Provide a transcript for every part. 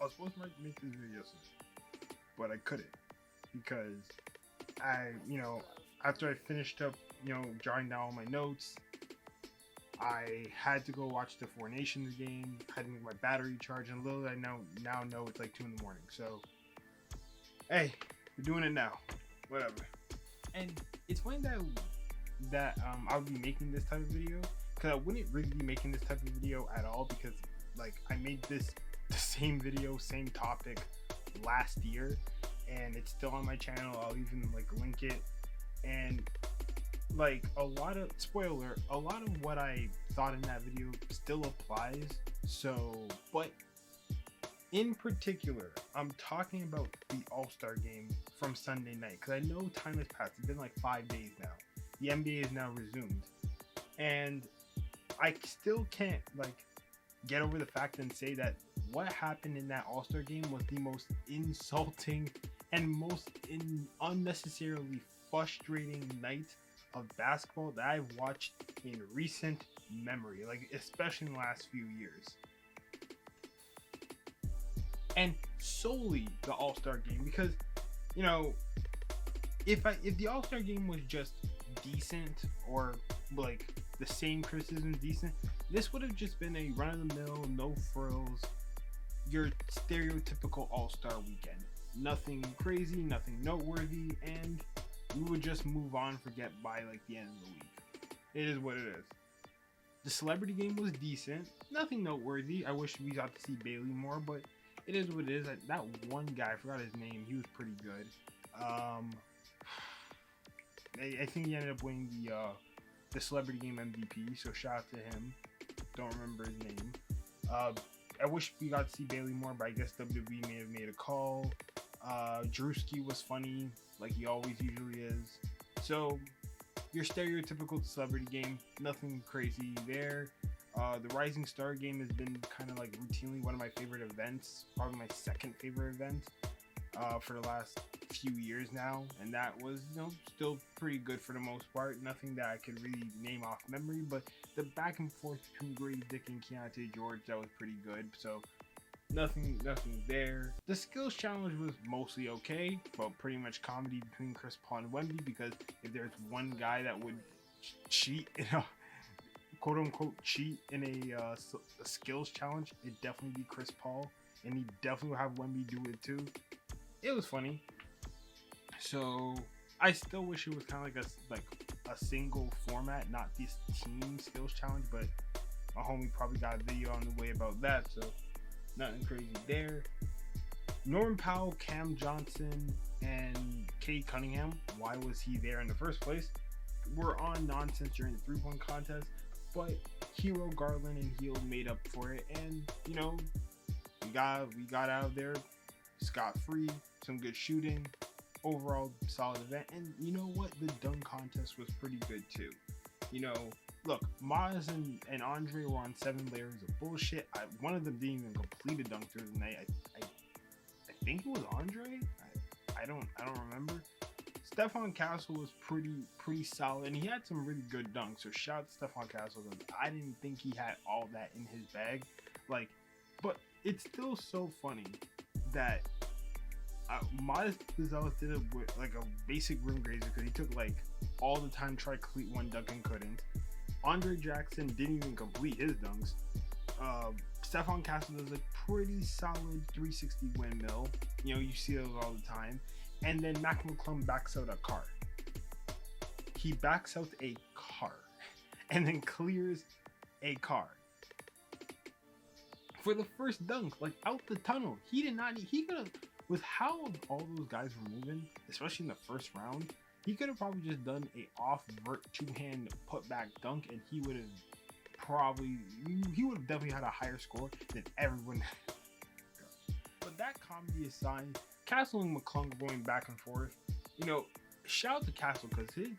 was supposed to make this video yesterday, but I couldn't because after I finished up, jotting down all my notes, I had to go watch the Four Nations game. Had to make my battery charge, and little I now know it's like 2 in the morning. So, hey, we're doing it now. Whatever. And it's funny that I would be making this type of video, because I wouldn't really be making this type of video at all, because like I made the same video, same topic last year, and it's still on my channel. I'll even like link it, and like a lot of what I thought in that video still applies. So, but in particular, I'm talking about the All-Star game from Sunday night, because I know time has passed. It's been like 5 days now. The NBA is now resumed, and I still can't like get over the fact and say that what happened in that All-Star game was the most insulting and most unnecessarily frustrating night of basketball that I've watched in recent memory, like especially in the last few years. And solely the All-Star game, because if the All-Star game was just decent, or like the same criticism decent, this would have just been a run-of-the-mill, no frills, your stereotypical All-Star weekend. Nothing crazy, nothing noteworthy, and we would just move on, forget by like the end of the week. It is what it is. The celebrity game was decent, nothing noteworthy. I wish we got to see Bailey more, but it is what it is. That one guy, I forgot his name, he was pretty good. I think he ended up winning the celebrity game MVP, so shout out to him. Don't remember his name. I wish we got to see Bailey more, but I guess WWE may have made a call. Drewski was funny, like he always usually is. So, your stereotypical celebrity game, nothing crazy there. The Rising Star game has been kind of like routinely one of my favorite events, probably my second favorite event for the last few years now, and that was still pretty good for the most part. Nothing that I could really name off memory, but the back and forth between Grady Dick and Keontae George, that was pretty good. So nothing there. The skills challenge was mostly okay, but pretty much comedy between Chris Paul and Wemby, because if there's one guy that would cheat in a quote unquote cheat in a skills challenge, it'd definitely be Chris Paul, and he definitely would have Wemby do it too. It was funny. So I still wish it was kind of like a single format, not this team skills challenge, but my homie probably got a video on the way about that, so nothing crazy there. Norman Powell, Cam Johnson, and Cade Cunningham, why was he there in the first place? We're on nonsense during the three-point contest, but Hero, Garland, and Hield made up for it, and we got out of there scot-free. Some good shooting, overall solid event, and you know what? The dunk contest was pretty good too. Look, Maz and Andre were on 7 layers of bullshit. One of them didn't even complete a dunk through the night. I think it was Andre. I don't remember. Stephon Castle was pretty solid, and he had some really good dunks. So shout out to Stephon Castle, because I didn't think he had all that in his bag. But it's still so funny that Modest Gonzalez did it with like a basic rim grazer, because he took like all the time to try to complete one dunk and couldn't. Andre Jackson didn't even complete his dunks. Stephon Castle does a pretty solid 360 windmill. You see those all the time. And then Mac McClung backs out a car. He backs out a car and then clears a car for the first dunk, like out the tunnel. He did not need, he could have, with how all those guys were moving, especially in the first round, he could have probably just done a off vert two-hand put back dunk, and he would have definitely had a higher score than everyone. But that comedy aside, Castle and McClung going back and forth. Shout out to Castle, because his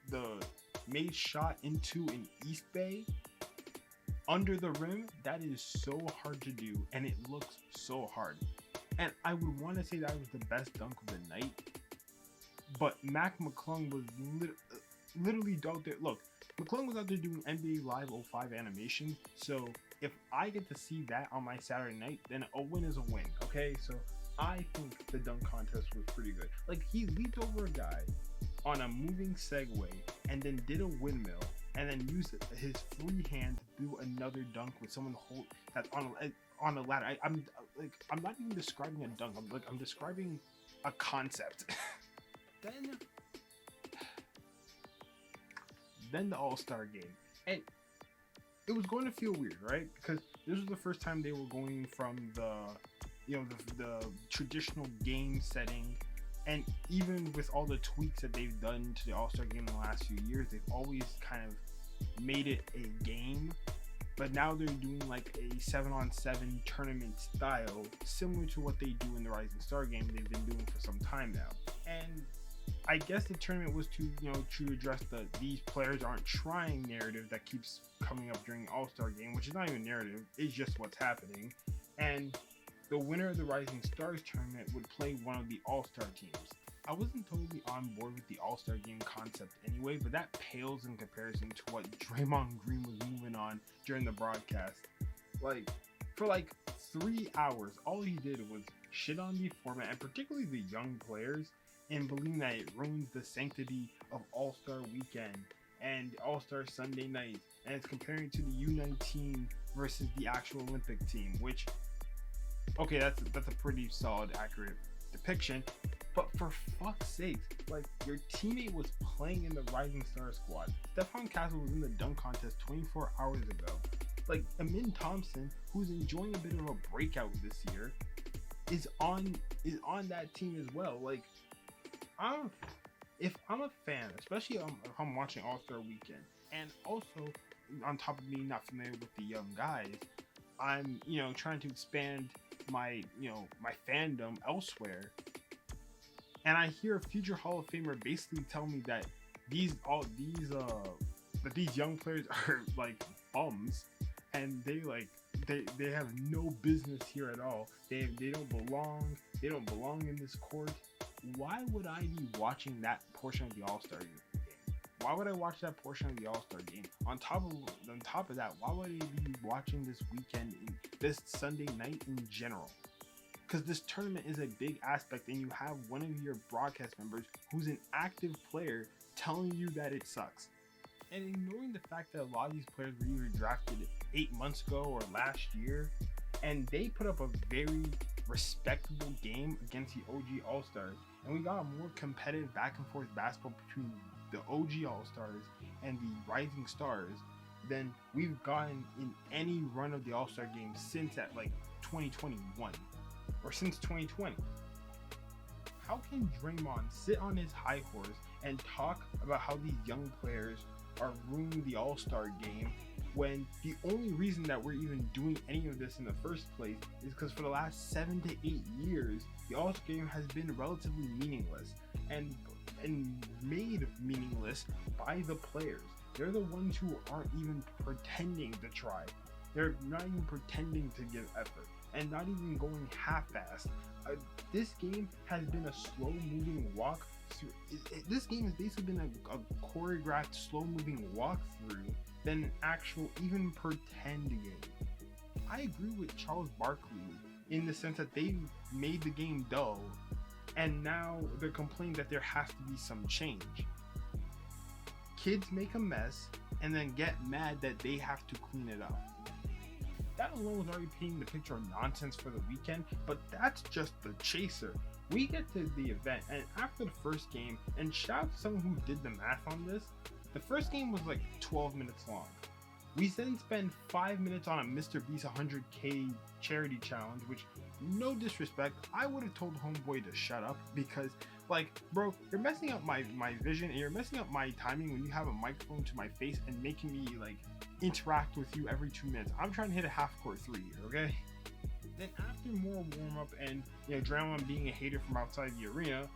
the made shot into an East Bay under the rim, that is so hard to do, and it looks so hard. And I would want to say that was the best dunk of the night, but Mac McClung was literally out there. Look, McClung was out there doing NBA Live 05 animation, so if I get to see that on my Saturday night, then a win is a win. Okay, so I think the dunk contest was pretty good. Like, he leaped over a guy on a moving Segway and then did a windmill and then used his free hand to do another dunk with someone that's on a ladder. I'm not even describing a dunk. I'm describing a concept. then the All-Star game, and it was going to feel weird, right? Because this was the first time they were going from the traditional game setting, and even with all the tweaks that they've done to the All-Star game in the last few years, they've always kind of made it a game. But now they're doing like a 7-on-7 tournament style, similar to what they do in the Rising Star game they've been doing for some time now. And I guess the tournament was to address these players aren't trying narrative that keeps coming up during the All-Star game, which is not even narrative, it's just what's happening. And the winner of the Rising Stars tournament would play one of the All-Star teams. I wasn't totally on board with the All-Star game concept anyway, but that pales in comparison to what Draymond Green was moving on during the broadcast. Like, for like 3 hours, all he did was shit on the format, and particularly the young players, and believing that it ruins the sanctity of All-Star weekend and All-Star Sunday night, and it's comparing to the U19 versus the actual Olympic team, which, okay, that's a pretty solid, accurate depiction. But for fuck's sake, like, your teammate was playing in the Rising Star squad. Stephon Castle was in the dunk contest 24 hours ago. Like, Amin Thompson, who's enjoying a bit of a breakout this year, is on that team as well. Like, if I'm a fan, especially if I'm watching All-Star Weekend, and also on top of being not familiar with the young guys, I'm trying to expand my fandom elsewhere. And I hear a future Hall of Famer basically tell me that these young players are like bums, and they have no business here at all. They don't belong. They don't belong in this court. Why would I be watching that portion of the All-Star game? Why would I watch that portion of the All-Star game? On top of that, why would I be watching this weekend, this Sunday night in general? Because this tournament is a big aspect, and you have one of your broadcast members who's an active player telling you that it sucks. And ignoring the fact that a lot of these players were either drafted 8 months ago or last year, and they put up a very respectable game against the OG All-Stars, and we got a more competitive back and forth basketball between the OG All-Stars and the Rising Stars than we've gotten in any run of the All-Star game since at like 2021. Or since 2020. How can Draymond sit on his high horse and talk about how these young players are ruining the All-Star game when the only reason that we're even doing any of this in the first place is because for the last 7 to 8 years, the All-Star game has been relatively meaningless and made meaningless by the players. They're the ones who aren't even pretending to try. They're not even pretending to give effort, and not even going half-assed. This game has been a slow-moving walk through. This game has basically been a choreographed, slow-moving walkthrough than an actual, even pretend game. I agree with Charles Barkley in the sense that they made the game dull, and now they're complaining that there has to be some change. Kids make a mess and then get mad that they have to clean it up. That alone was already painting the picture of nonsense for the weekend, but that's just the chaser. We get to the event, and after the first game, and shout out to someone who did the math on this, the first game was like 12 minutes long. We then spend 5 minutes on a Mr. Beast 100K charity challenge, which, no disrespect, I would have told Homeboy to shut up because, like, bro, you're messing up my vision and you're messing up my timing when you have a microphone to my face and making me, like, interact with you every 2 minutes. I'm trying to hit a half-court three here, okay? Then after more warm-up and, Draymond being a hater from outside the arena,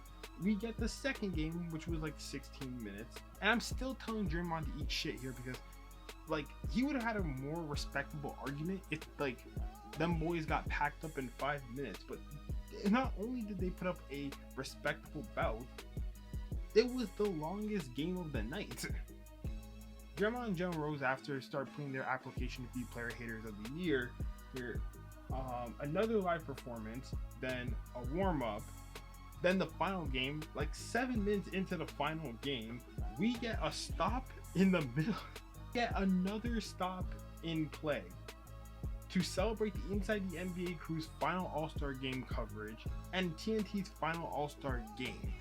we get the second game, which was like 16 minutes. And I'm still telling Draymond to eat shit here because, like, he would have had a more respectable argument if, like, them boys got packed up in 5 minutes. But not only did they put up a respectable bout, it was the longest game of the night. Draymond and Jalen Rose, after start putting their application to be player haters of the year, here, another live performance, then a warm up, then the final game. Like 7 minutes into the final game, we get a stop in the middle, get another stop in play to celebrate the Inside the NBA crew's final All-Star game coverage and TNT's final All-Star game.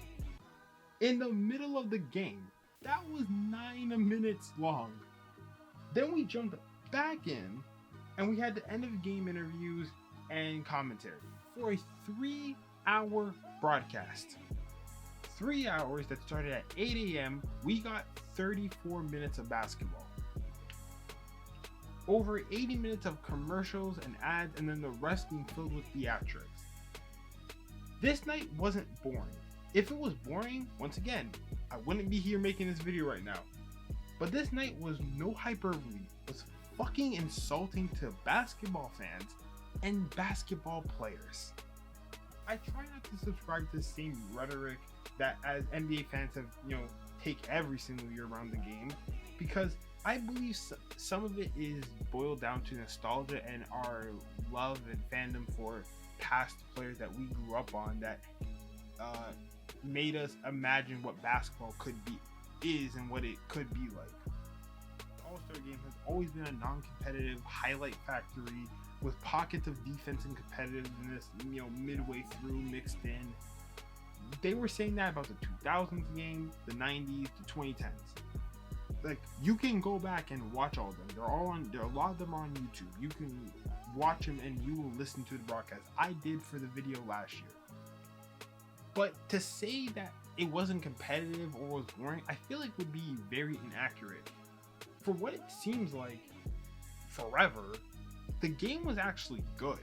In the middle of the game, that was 9 minutes long. Then we jumped back in and we had the end of game interviews and commentary for a 3-hour broadcast. 3 hours that started at 8 a.m. We got 34 minutes of basketball. Over 80 minutes of commercials and ads, and then the rest being filled with theatrics. This night wasn't boring. If it was boring, once again, I wouldn't be here making this video right now. But this night was no hyperbole, was fucking insulting to basketball fans and basketball players. I try not to subscribe to the same rhetoric that as NBA fans have, take every single year around the game, because I believe some of it is boiled down to nostalgia and our love and fandom for past players that we grew up on that made us imagine what basketball is and what it could be like. The All-Star game has always been a non-competitive highlight factory with pockets of defense and competitiveness, midway through mixed in. They were saying that about the 2000s game, the 90s, the 2010s. Like, you can go back and watch all of them. They're all on. A lot of them are on YouTube. You can watch them and you will listen to the broadcast. I did for the video last year. But to say that it wasn't competitive or was boring, I feel like would be very inaccurate. For what it seems like forever, the game was actually good.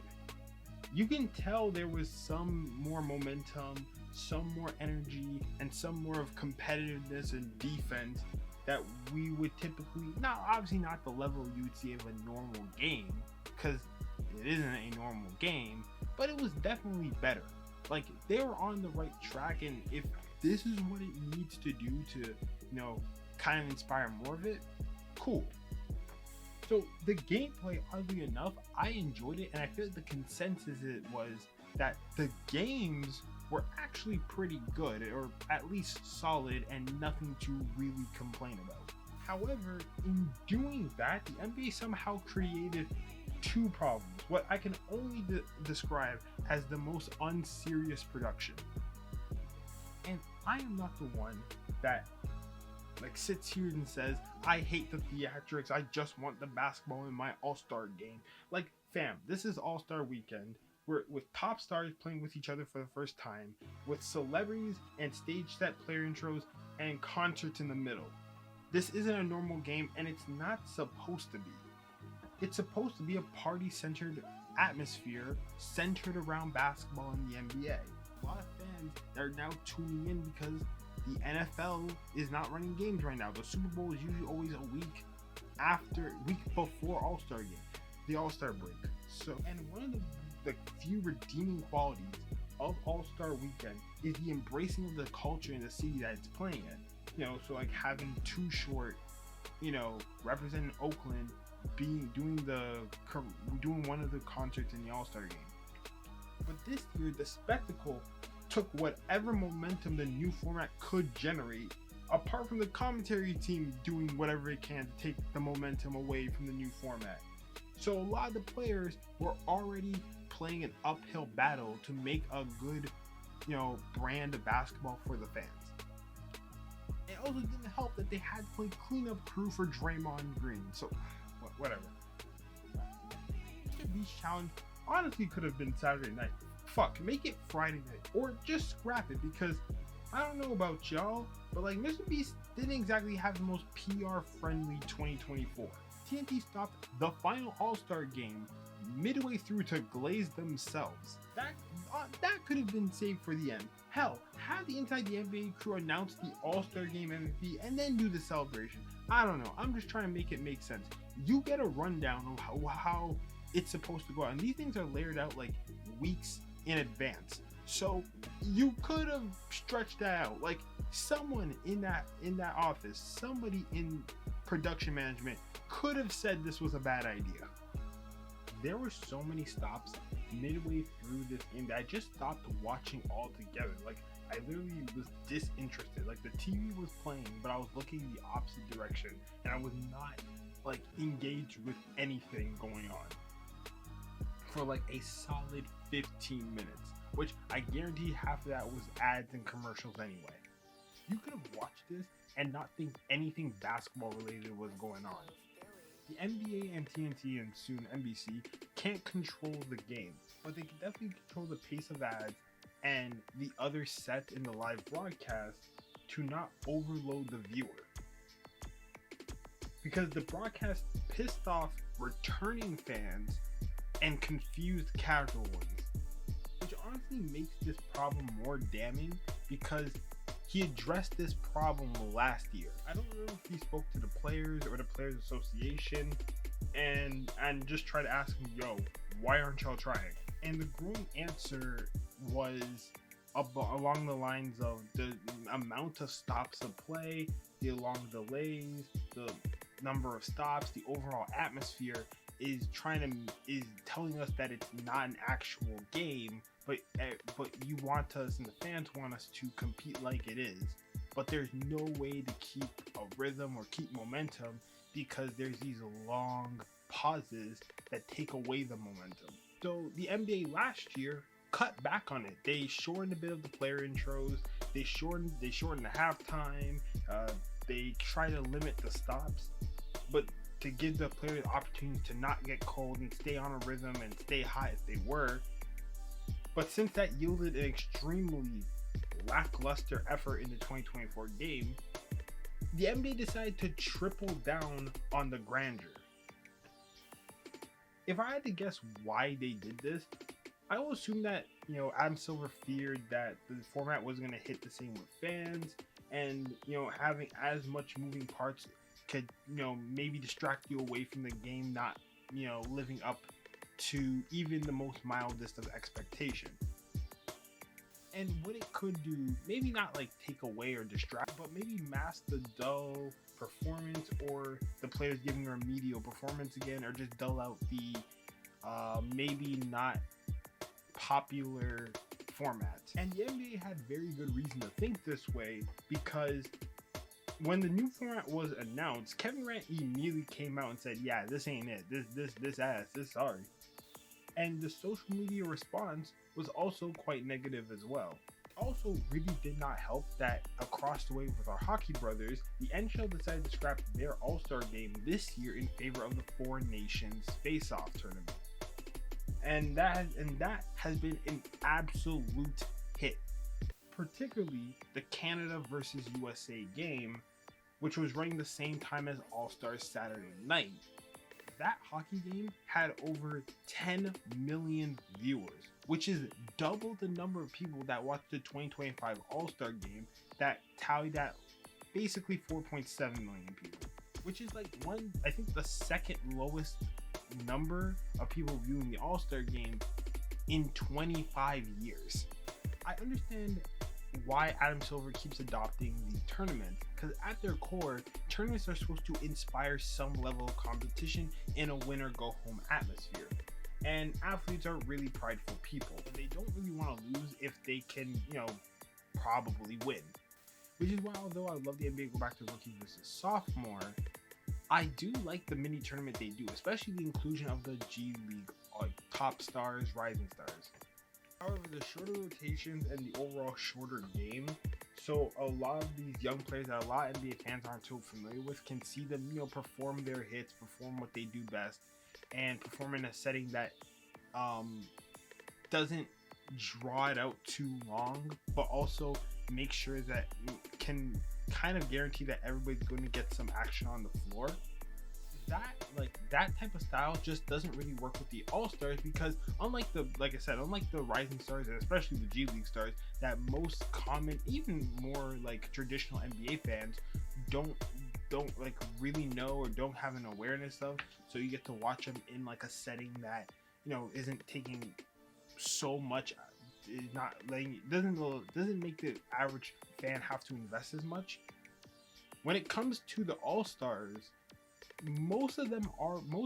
You can tell there was some more momentum, some more energy, and some more of competitiveness and defense that we would typically, obviously not the level you would see of a normal game, because it isn't a normal game, but it was definitely better. Like, they were on the right track, and if this is what it needs to do to, kind of inspire more of it, cool. So the gameplay, oddly enough, I enjoyed it, and I feel like the consensus was that the games were actually pretty good, or at least solid, and nothing to really complain about. However, in doing that, the NBA somehow created two problems, what I can only describe as the most unserious production. And I am not the one that sits here and says, I hate the theatrics, I just want the basketball in my All-Star game. Fam, this is All-Star weekend. We're with top stars playing with each other for the first time, with celebrities and stage set player intros and concerts in the middle. This isn't a normal game, and it's not supposed to be. It's supposed to be a party-centered atmosphere centered around basketball in the NBA. A lot of fans are now tuning in because the NFL is not running games right now. The Super Bowl is usually always a week before All-Star game, the All-Star break. And one of the few redeeming qualities of All-Star weekend is the embracing of the culture in the city that it's playing in. Having Too Short, representing Oakland, doing one of the concerts in the All-Star game. But this year, the spectacle took whatever momentum the new format could generate, apart from the commentary team doing whatever it can to take the momentum away from the new format. So a lot of the players were already playing an uphill battle to make a good, brand of basketball for the fans. It also didn't help that they had to play cleanup crew for Draymond Green. So, whatever. Mr. Beast challenge honestly could have been Saturday night. Fuck, make it Friday night, or just scrap it, because I don't know about y'all, but Mr. Beast didn't exactly have the most PR-friendly 2024. TNT stopped the final All-Star game midway through to glaze themselves. That could have been saved for the end. Hell, have the Inside the NBA crew announce the All-Star game MVP and then do the celebration. I don't know. I'm just trying to make it make sense. You get a rundown of how it's supposed to go out, and these things are layered out weeks in advance. So you could have stretched that out. Someone in that office, somebody in production management could have said this was a bad idea. There were so many stops midway through this game that I just stopped watching altogether. Like, I literally was disinterested. Like, the TV was playing, but I was looking the opposite direction, and I was not like engaged with anything going on for like a solid 15 minutes, which I guarantee half of that was ads and commercials anyway. You could have watched this and not think anything basketball related was going on. The NBA and TNT and soon NBC can't control the game, but they can definitely control the pace of ads and the other sets in the live broadcast to not overload the viewer. Because the broadcast pissed off returning fans and confused casual ones, which honestly makes this problem more damning because he addressed this problem last year. I don't know if he spoke to the players or the Players Association and just tried to ask him, yo, why aren't y'all trying? And the growing answer was along the lines of the amount of stops of play, the long delays, the number of stops, the overall atmosphere is telling us that it's not an actual game, but you want us and the fans want us to compete like it is, but there's no way to keep a rhythm or keep momentum because there's these long pauses that take away the momentum. So the NBA last year cut back on it. They shortened a bit of the player intros, they shortened the halftime, they try to limit the stops, but to give the players the opportunity to not get cold and stay on a rhythm and stay hot if they were. But since that yielded an extremely lackluster effort in the 2024 game, the NBA decided to triple down on the grandeur. If I had to guess why they did this, I will assume that, Adam Silver feared that the format wasn't going to hit the same with fans, and, having as much moving parts could, maybe distract you away from the game, not, living up to even the most mildest of expectation. And what it could do, maybe not like take away or distract, but maybe mask the dull performance or the players giving a remedial performance again, or just dull out the maybe not popular format. And the NBA had very good reason to think this way, because when the new format was announced, Kevin Durant immediately came out and said, yeah, this ain't it. This ass, this sorry. And the social media response was also quite negative as well. It also really did not help that across the way with our hockey brothers, the NHL decided to scrap their All-Star game this year in favor of the Four Nations Face-Off tournament. And that has been an absolute hit. Particularly the Canada versus USA game, which was running the same time as All-Stars Saturday night. That hockey game had over 10 million viewers, which is double the number of people that watched the 2025 All-Star game that tallied at basically 4.7 million people, which is like I think the second lowest number of people viewing the All-Star game in 25 years. I understand why Adam Silver keeps adopting these tournaments, because at their core, tournaments are supposed to inspire some level of competition in a win-or-go-home atmosphere. And athletes are really prideful people. They don't really want to lose if they can, probably win. Which is why, although I love the NBA to go back to rookie versus sophomore, I do like the mini tournament they do, especially the inclusion of the G League, like top stars, rising stars. However, the shorter rotations and the overall shorter game, so a lot of these young players that a lot of NBA fans aren't too familiar with can see them, perform their hits, perform what they do best, and perform in a setting that doesn't draw it out too long, but also make sure that can kind of guarantee that everybody's going to get some action on the floor. That type of style just doesn't really work with the All-Stars, because unlike the rising stars and especially the G League stars that most common, even more like traditional NBA fans don't like really know or don't have an awareness of, so you get to watch them in like a setting that isn't taking so much, is not letting, doesn't make the average fan have to invest as much. When it comes to the All-Stars, most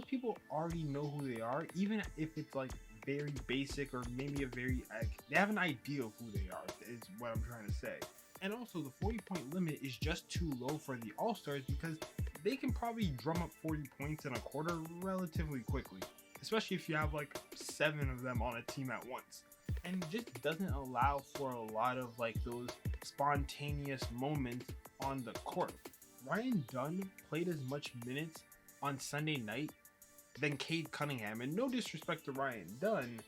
people already know who they are, even if it's like very basic or maybe a very like, they have an idea of who they are, is what I'm trying to say. And also the 40-point limit is just too low for the All-Stars because they can probably drum up 40 points in a quarter relatively quickly, especially if you have like 7 of them on a team at once. And it just doesn't allow for a lot of like those spontaneous moments on the court. Ryan Dunn played as much minutes on Sunday night than Cade Cunningham, and no disrespect to Ryan Dunn,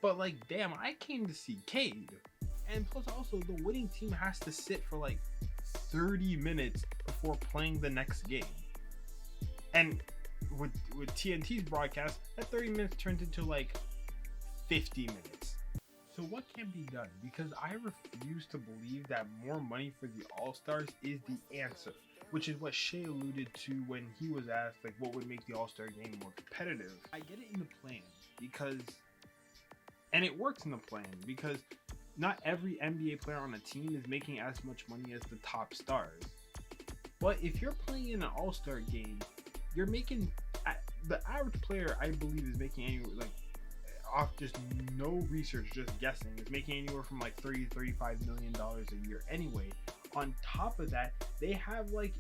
but like damn, I came to see Cade. And plus also the winning team has to sit for like 30 minutes before playing the next game. And with TNT's broadcast, that 30 minutes turned into like 50 minutes. So what can be done? Because I refuse to believe that more money for the All-Stars is the answer, which is what Shea alluded to when he was asked like what would make the All-Star game more competitive. I get it in the plan because, and it works in the plan because not every NBA player on a team is making as much money as the top stars. But if you're playing in an All-Star game, you're making, the average player I believe is making anywhere like, off just no research, just guessing, is making anywhere from like $30-35 million a year anyway. On top of that, they have like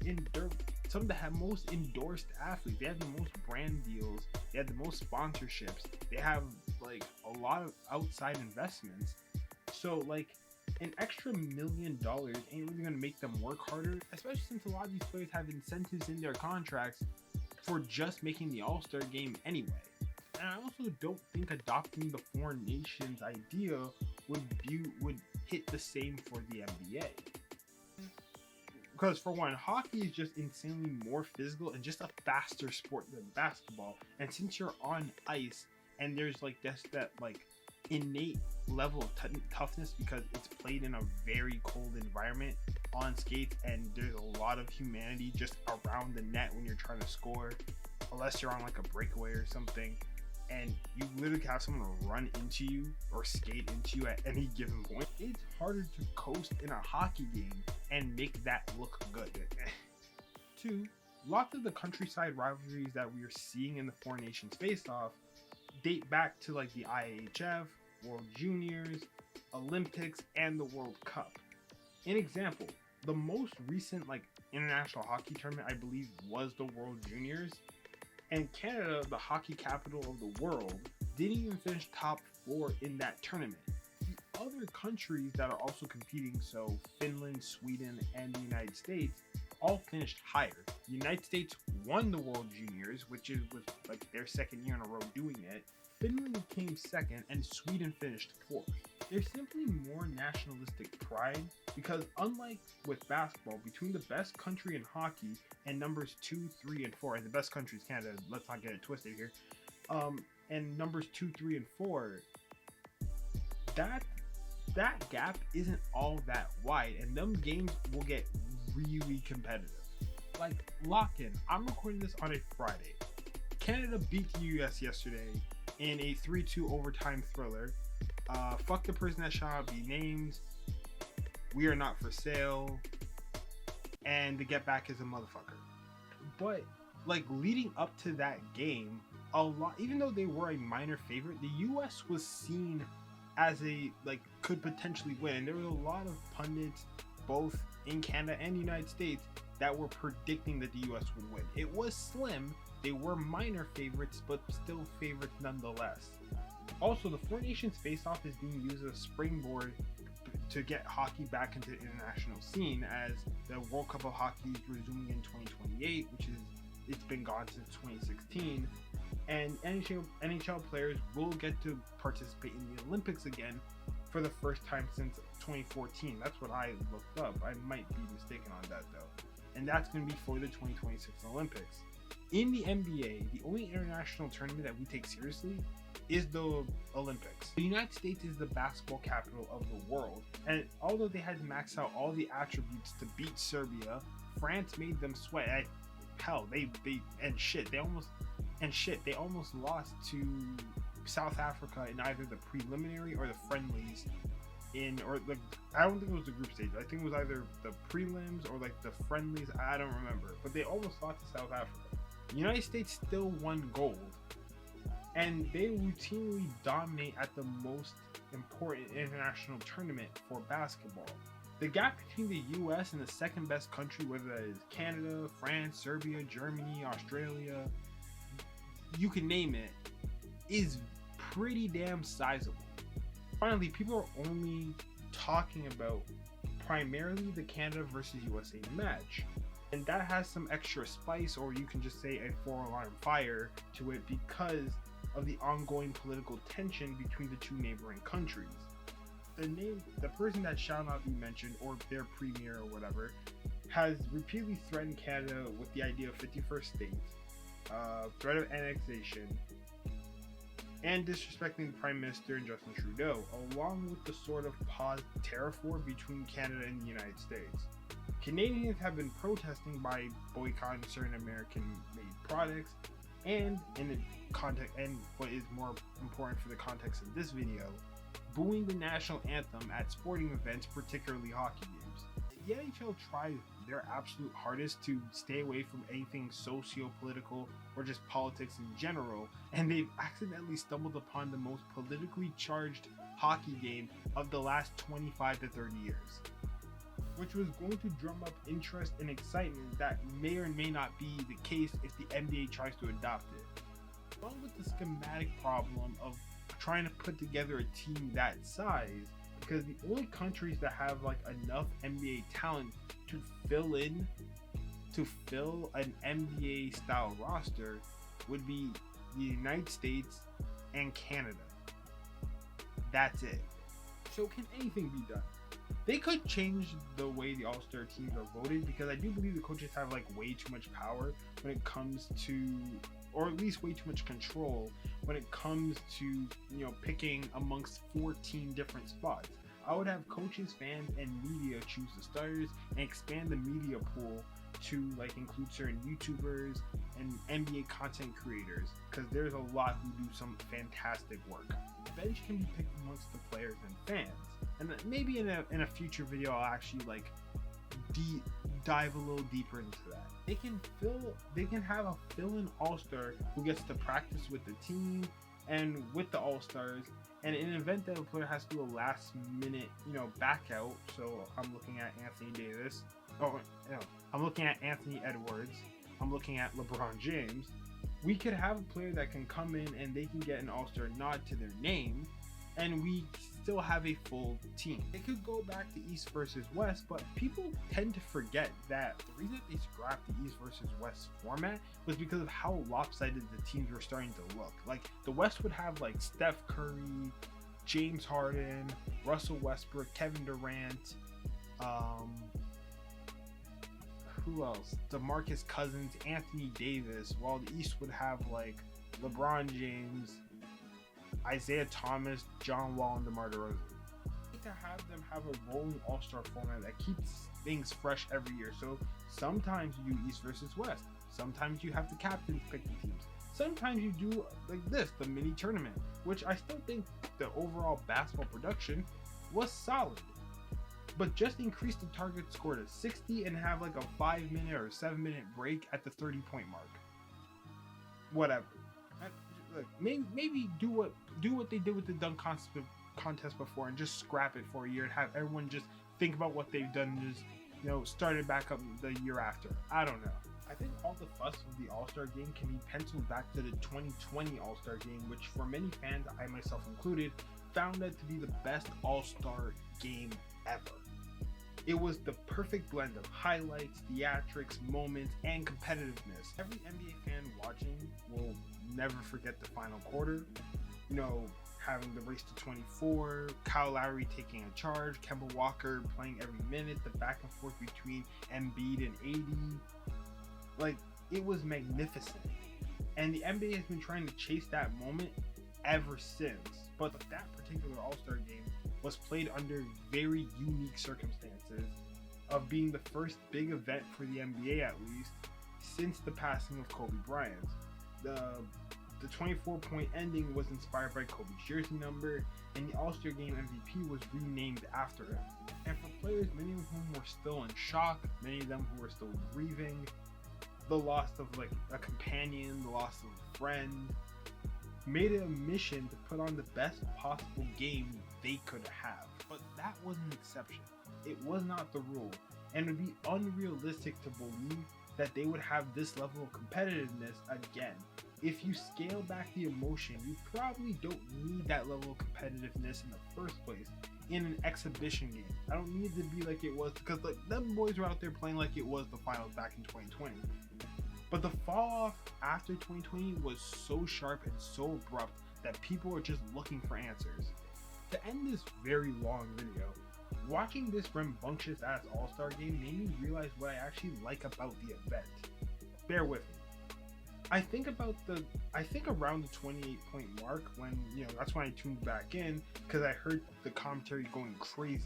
some of the most endorsed athletes. They have the most brand deals. They have the most sponsorships. They have like a lot of outside investments. So like an extra $1 million ain't really gonna make them work harder, especially since a lot of these players have incentives in their contracts for just making the All-Star game anyway. And I also don't think adopting the foreign nations idea would hit the same for the NBA. Because for one, hockey is just insanely more physical and just a faster sport than basketball. And since you're on ice and there's like that like innate level of toughness because it's played in a very cold environment on skates, and there's a lot of humanity just around the net when you're trying to score, unless you're on like a breakaway or something, and you literally have someone run into you or skate into you at any given point. It's harder to coast in a hockey game and make that look good. 2, lots of the countryside rivalries that we are seeing in the Four Nations face-off date back to like the IHF, World Juniors, Olympics, and the World Cup. An example, the most recent like international hockey tournament I believe was the World Juniors, and Canada, the hockey capital of the world, didn't even finish top 4 in that tournament. The other countries that are also competing, so Finland, Sweden, and the United States, all finished higher. The United States won the World Juniors, which was like their second year in a row doing it. Finland came second, and Sweden finished 4th. There's simply more nationalistic pride because unlike with basketball, between the best country in hockey and numbers 2, 3, and 4, and the best country is Canada, let's not get it twisted here, and numbers 2, 3, and 4, that gap isn't all that wide, and them games will get really competitive. Like, lock in. I'm recording this on a Friday. Canada beat the US yesterday in a 3-2 overtime thriller. Fuck the person that shall not be named. We are not for sale. And the get back is a motherfucker. But like leading up to that game, a lot, even though they were a minor favorite, the US was seen as a like could potentially win. And there was a lot of pundits both in Canada and the United States that were predicting that the US would win. It was slim. They were minor favorites, but still favorites nonetheless. Also, the Four Nations face-off is being used as a springboard to get hockey back into the international scene, as the World Cup of Hockey is resuming in 2028, which is, it's been gone since 2016, and NHL players will get to participate in the Olympics again for the first time since 2014. That's what I looked up. I might be mistaken on that though. And that's going to be for the 2026 Olympics. In the NBA, the only international tournament that we take seriously is the Olympics. The United States is the basketball capital of the world, and although they had to max out all the attributes to beat Serbia, France made them sweat. Hell, they almost lost to South Africa in either the preliminary or the friendlies in, or like, I don't think it was the group stage. I think it was either the prelims or like the friendlies. I don't remember, but they almost lost to South Africa. The United States still won gold, and they routinely dominate at the most important international tournament for basketball. The gap between the US and the second best country, whether that is Canada, France, Serbia, Germany, Australia, you can name it, is pretty damn sizable. Finally, people are only talking about primarily the Canada versus USA match, and that has some extra spice, or you can just say a four-alarm fire to it, because of the ongoing political tension between the two neighboring countries. The person that shall not be mentioned, or their premier or whatever, has repeatedly threatened Canada with the idea of 51st states, threat of annexation, and disrespecting the Prime Minister and Justin Trudeau, along with the sort of paused tariff war between Canada and the United States. Canadians have been protesting by boycotting certain American-made products, and in the context, and what is more important for the context of this video, booing the national anthem at sporting events, particularly hockey games. The NHL tries their absolute hardest to stay away from anything socio-political or just politics in general, and they've accidentally stumbled upon the most politically charged hockey game of the last 25 to 30 years, which was going to drum up interest and excitement that may or may not be the case if the NBA tries to adopt it. Along with the schematic problem of trying to put together a team that size, because the only countries that have like enough NBA talent to fill an NBA style roster would be the United States and Canada. That's it. So can anything be done? They could change the way the All-Star teams are voted, because I do believe the coaches have like way too much power when it comes to, or at least way too much control when it comes to, you know, picking amongst 14 different spots. I would have coaches, fans, and media choose the starters and expand the media pool to like include certain YouTubers and NBA content creators, because there's a lot who do some fantastic work. The bench can be picked amongst the players and fans, and maybe in a future video I'll actually like dive a little deeper into that. They can have a fill-in all-star who gets to practice with the team and with the all-stars, and in an event that a player has to do a last minute, you know, back out. So I'm looking at Anthony Davis. Oh, no, I'm looking at Anthony Edwards. I'm looking at LeBron James. We could have a player that can come in and they can get an all-star nod to their name, and we still have a full team. It could go back to East versus West, but people tend to forget that the reason they scrapped the East versus West format was because of how lopsided the teams were starting to look. Like, the West would have like Steph Curry, James Harden, Russell Westbrook, Kevin Durant, who else? DeMarcus Cousins, Anthony Davis, while the East would have like LeBron James, Isaiah Thomas, John Wall, and DeMar DeRozan. I like to have them have a rolling all-star format that keeps things fresh every year. So sometimes you do East versus West. Sometimes you have the captains pick the teams. Sometimes you do like this, the mini tournament, which I still think the overall basketball production was solid. But just increase the target score to 60 and have like a 5-minute or 7-minute break at the 30-point mark. Whatever. Like, maybe do what they did with the dunk contest before, and just scrap it for a year and have everyone just think about what they've done and just, you know, start it back up the year after. I don't know. I think all the fuss of the All-Star game can be penciled back to the 2020 All-Star game, which for many fans, I myself included, found that to be the best All-Star game ever. It was the perfect blend of highlights, theatrics, moments, and competitiveness. Every NBA fan watching will never forget the final quarter. You know, having the race to 24, Kyle Lowry taking a charge, Kemba Walker playing every minute, the back and forth between Embiid and AD. Like, it was magnificent. And the NBA has been trying to chase that moment ever since. But that particular All-Star game was played under very unique circumstances of being the first big event for the NBA, at least, since the passing of Kobe Bryant. The The 24-point ending was inspired by Kobe's jersey number, and the All-Star Game MVP was renamed after him. And for players, many of whom were still in shock, many of them who were still grieving the loss of like a companion, the loss of a friend, made it a mission to put on the best possible game they could have. But that was an exception. It was not the rule, and it would be unrealistic to believe that they would have this level of competitiveness again. If you scale back the emotion, you probably don't need that level of competitiveness in the first place in an exhibition game. I don't need it to be like it was, because like them boys were out there playing like it was the finals back in 2020. But the fall off after 2020 was so sharp and so abrupt that people were just looking for answers. To end this very long video, watching this rambunctious ass All-Star game made me realize what I actually like about the event. Bear with me. I think around the 28-point mark, when, that's when I tuned back in, because I heard the commentary going crazy.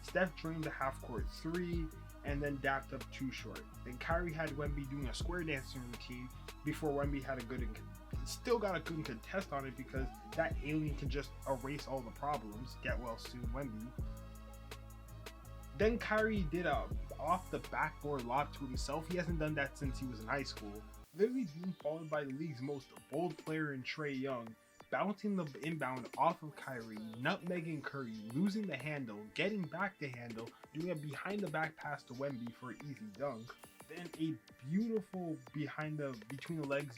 Steph drained the half-court three and then dapped up too short. Then Kyrie had Wemby doing a square dancing routine before Wemby had still got a good contest on it, because that alien can just erase all the problems. Get well soon, Wemby. Then Kyrie did a off the backboard lob to himself. He hasn't done that since he was in high school. Literally being followed by the league's most bold player in Trae Young, bouncing the inbound off of Kyrie, nutmegging Curry, losing the handle, getting back the handle, doing a behind the back pass to Wemby for an easy dunk. Then a beautiful between the legs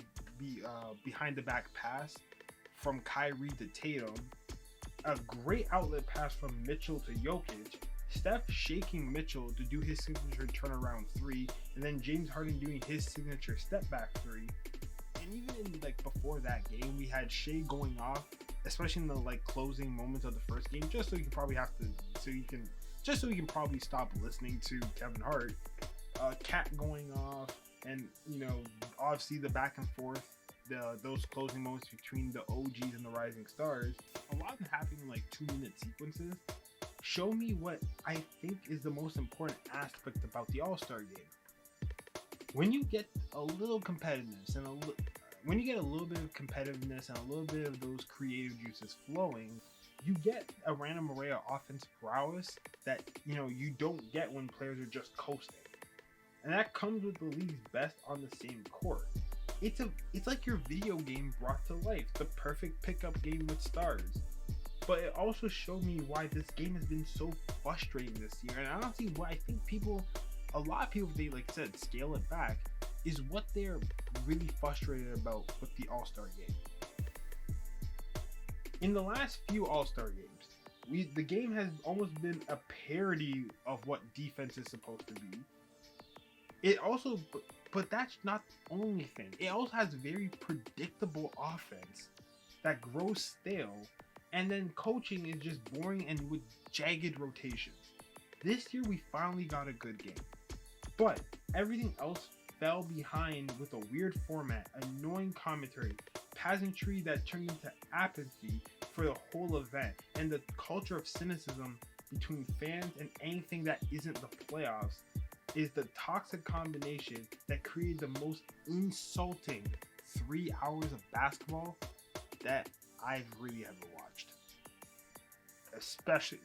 behind the back pass from Kyrie to Tatum. A great outlet pass from Mitchell to Jokic. Steph shaking Mitchell to do his signature turnaround three, and then James Harden doing his signature step back three. And even in before that game, we had Shea going off, especially in the closing moments of the first game, just so you can probably stop listening to Kevin Hart. Cat going off, and obviously the back and forth, those closing moments between the OGs and the rising stars. A lot of them happening in 2-minute sequences. Show me what I think is the most important aspect about the All-Star game. When you get a little competitiveness and when you get a little bit of competitiveness and a little bit of those creative juices flowing, you get a random array of offensive prowess that you don't get when players are just coasting. And that comes with the league's best on the same court. It's like your video game brought to life, the perfect pickup game with stars. But it also showed me why this game has been so frustrating this year. And honestly, what I think a lot of people, they said, scale it back, is what they're really frustrated about with the All-Star game. In the last few All-Star games, the game has almost been a parody of what defense is supposed to be. It also, but that's not the only thing. It also has very predictable offense that grows stale. And then coaching is just boring and with jagged rotations. This year we finally got a good game. But everything else fell behind with a weird format, annoying commentary, pageantry that turned into apathy for the whole event, and the culture of cynicism between fans and anything that isn't the playoffs is the toxic combination that created the most insulting 3 hours of basketball that I've really ever watched. Especially,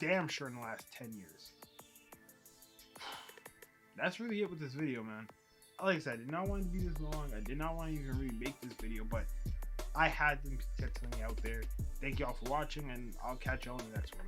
damn sure in the last 10 years. That's really it with this video, man. Like I said, I did not want it to be this long. I did not want to even really make this video, but I had to get something out there. Thank you all for watching, and I'll catch you on the next one.